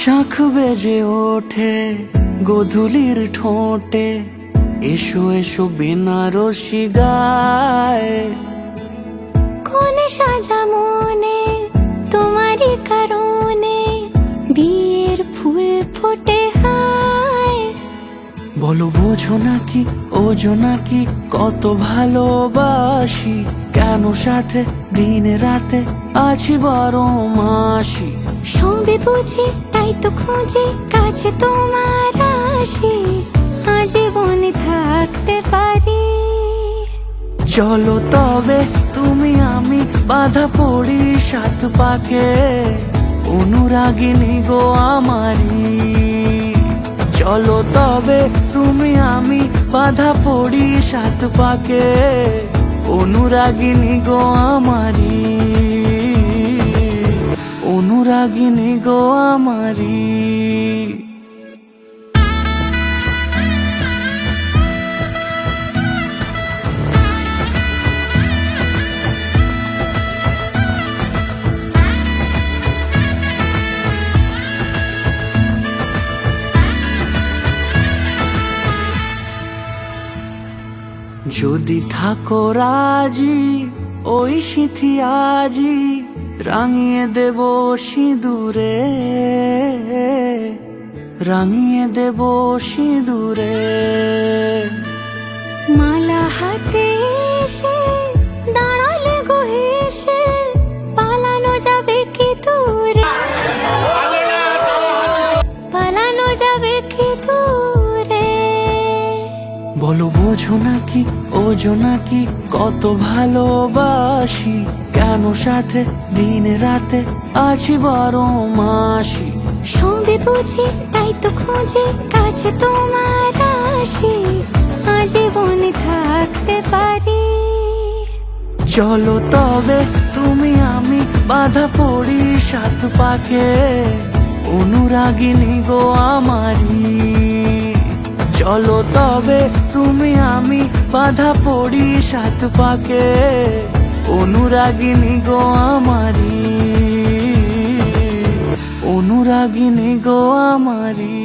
শাঁখ বেজে ওঠে গোধূলির ঠোঁটে, এসো এসো বেনারসি গায়। কোন সাজা মনে তোমারই কারণে, বিয়ের ফুল ফোটে হায়। বলো বোঝো নাকি ওজো নাকি কত ভালোবাসি, কেন সাথে দিন রাতে আছি 12 মাসি। সবে বুঝি তাই তো খুঁজে কাছে তোমার আসি, আজীবনে থাকতে পারি। চলো তবে তুমি আমি বাঁধা পড়ি 7 পাকে, অনুরাগিনী গো আমারি। চলো তবে তুমি আমি বাঁধা পড়ি 7 পাকে, অনুরাগিনী গো আমারি, অনুরাগিনী গো আমারি। যদি থাকো রাজি ওই সিঁথি আজি, রাঙিয়ে দেব সিঁদুরে, রাঙিয়ে দেব সিঁদুরে। মালা হাতে এসে দাঁড়ালে গো হেসে, পালানো যাবে কি দূরে, পালানো যাবে কি দূরে। বলো বোঝো নাকি ওজো নাকি কত ভালোবাসি, কেন সাথে দিন রাতে আছি 12 মাসি। সবে বুঝি তাই তো খুঁজে কাছে তোমার আসি, আজীবনে থাকতে পারি। চলো তবে তুমি আমি বাঁধা পড়ি 7 পাকে, অনুরাগিনী গো আমারি। চলো তবে তুমি আমি বাঁধা পড়ি 7 পাকে, অনুরাগিনী গো আমারি, অনুরাগিনী গো আমারি।